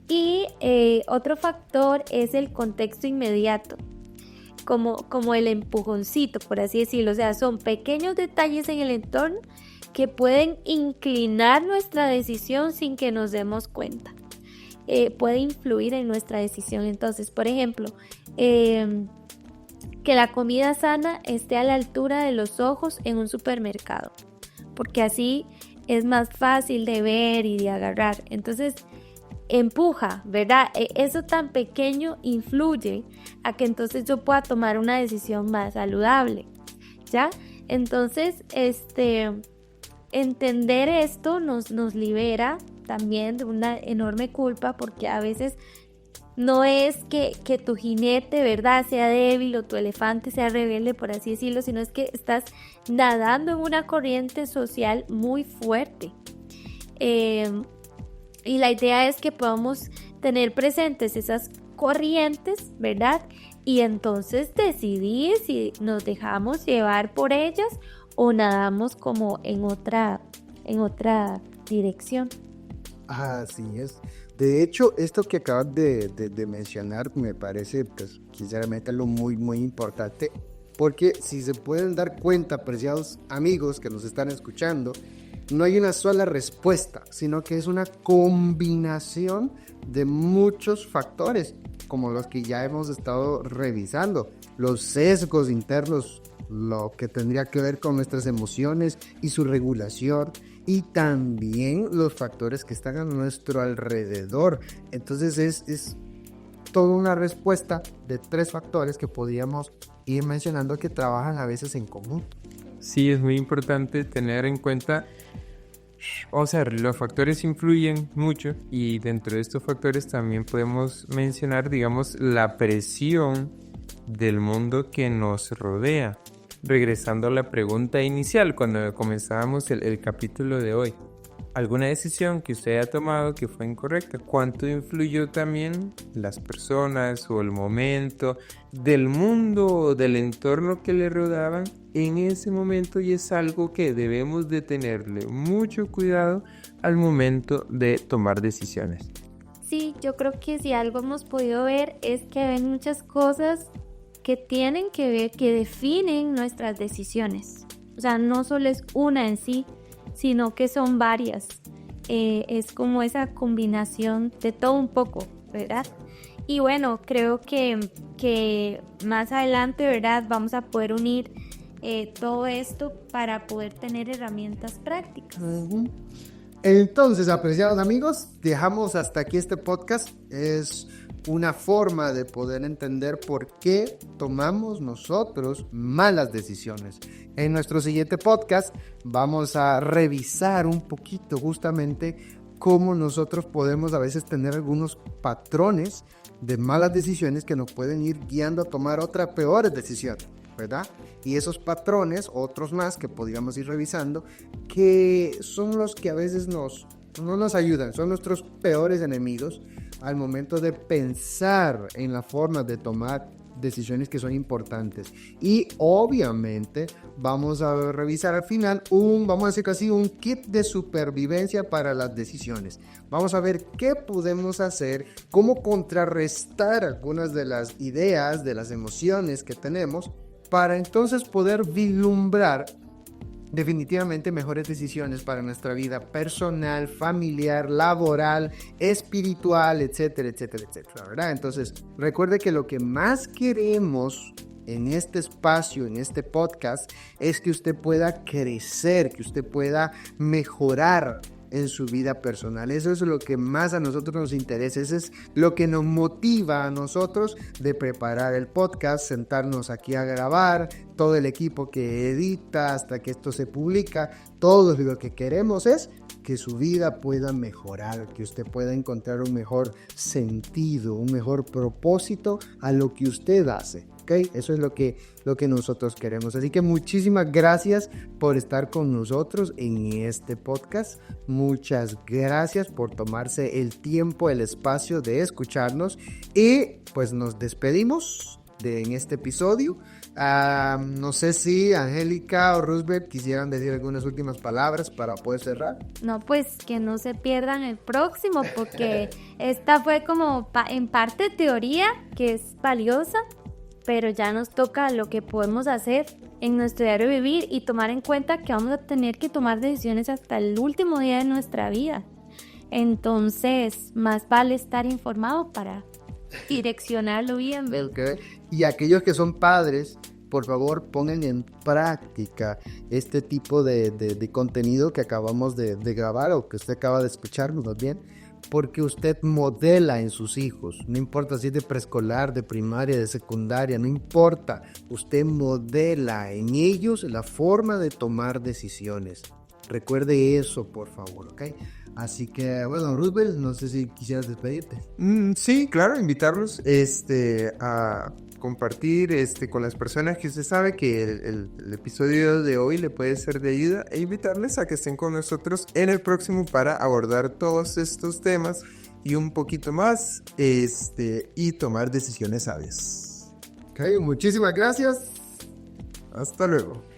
Y otro factor es el contexto inmediato, como el empujoncito, por así decirlo. O sea, son pequeños detalles en el entorno que pueden inclinar nuestra decisión sin que nos demos cuenta. Puede influir en nuestra decisión. Entonces, por ejemplo, que la comida sana esté a la altura de los ojos en un supermercado, porque así es más fácil de ver y de agarrar. Entonces, empuja, ¿verdad? Eso tan pequeño influye a que entonces yo pueda tomar una decisión más saludable, ¿ya? Entonces, entender esto nos libera también de una enorme culpa, porque a veces no es que tu jinete, ¿verdad?, sea débil o tu elefante sea rebelde, por así decirlo, sino es que estás nadando en una corriente social muy fuerte. Y la idea es que podamos tener presentes esas corrientes, ¿verdad? Y entonces decidir si nos dejamos llevar por ellas o nadamos como en otra dirección. Así es. De hecho, esto que acabas de mencionar me parece, pues, sinceramente, algo muy, muy importante, porque si se pueden dar cuenta, apreciados amigos que nos están escuchando, no hay una sola respuesta, sino que es una combinación de muchos factores, como los que ya hemos estado revisando, los sesgos internos, lo que tendría que ver con nuestras emociones y su regulación, y también los factores que están a nuestro alrededor. Entonces es toda una respuesta de 3 factores que podríamos ir mencionando que trabajan a veces en común. Sí, es muy importante tener en cuenta, o sea, los factores influyen mucho, y dentro de estos factores también podemos mencionar, digamos, la presión del mundo que nos rodea. Regresando a la pregunta inicial, cuando comenzábamos el capítulo de hoy, ¿alguna decisión que usted haya tomado que fue incorrecta? ¿Cuánto influyó también las personas o el momento del mundo o del entorno que le rodeaban en ese momento? Y es algo que debemos de tenerle mucho cuidado al momento de tomar decisiones. Sí, yo creo que si algo hemos podido ver es que hay muchas cosas que tienen que ver, que definen nuestras decisiones. O sea, no solo es una en sí, sino que son varias. Es como esa combinación de todo un poco, ¿verdad? Y bueno, creo que más adelante, ¿verdad?, vamos a poder unir todo esto para poder tener herramientas prácticas. Entonces, apreciados amigos, dejamos hasta aquí este podcast. Es una forma de poder entender por qué tomamos nosotros malas decisiones. En nuestro siguiente podcast vamos a revisar un poquito justamente cómo nosotros podemos a veces tener algunos patrones de malas decisiones que nos pueden ir guiando a tomar otras peores decisiones, ¿verdad? Y esos patrones, otros más que podríamos ir revisando, que son los que a veces no nos ayudan, son nuestros peores enemigos al momento de pensar en la forma de tomar decisiones que son importantes. Y obviamente vamos a revisar al final vamos a decir casi un kit de supervivencia para las decisiones. Vamos a ver qué podemos hacer, cómo contrarrestar algunas de las ideas, de las emociones que tenemos, para entonces poder vislumbrar definitivamente mejores decisiones para nuestra vida personal, familiar, laboral, espiritual, etcétera, etcétera, etcétera, ¿verdad? Entonces, recuerde que lo que más queremos en este espacio, en este podcast, es que usted pueda crecer, que usted pueda mejorar en su vida personal. Eso es lo que más a nosotros nos interesa, eso es lo que nos motiva a nosotros de preparar el podcast, sentarnos aquí a grabar, todo el equipo que edita hasta que esto se publica. Todo lo que queremos es que su vida pueda mejorar, que usted pueda encontrar un mejor sentido, un mejor propósito a lo que usted hace. ¿Okay? Eso es lo que nosotros queremos. Así que muchísimas gracias por estar con nosotros en este podcast. Muchas gracias por tomarse el tiempo, el espacio de escucharnos. Y pues nos despedimos en este episodio. No sé si Angélica o Roosevelt quisieran decir algunas últimas palabras para poder cerrar. No, pues que no se pierdan el próximo, porque esta fue como en parte teoría, que es valiosa, pero ya nos toca lo que podemos hacer en nuestro diario vivir y tomar en cuenta que vamos a tener que tomar decisiones hasta el último día de nuestra vida. Entonces, más vale estar informado para direccionarlo bien. Okay. Y aquellos que son padres, por favor, pongan en práctica este tipo de contenido que acabamos de grabar o que usted acaba de escuchar, más bien, porque usted modela en sus hijos, no importa si es de preescolar, de primaria, de secundaria, no importa, usted modela en ellos la forma de tomar decisiones. Recuerde eso, por favor, ¿ok? Así que, bueno, Roosevelt, no sé si quisieras despedirte. Sí, claro, invitarlos a compartir con las personas que usted sabe que el episodio de hoy le puede ser de ayuda, e invitarles a que estén con nosotros en el próximo para abordar todos estos temas y un poquito más y tomar decisiones sabias. Ok, muchísimas gracias. Hasta luego.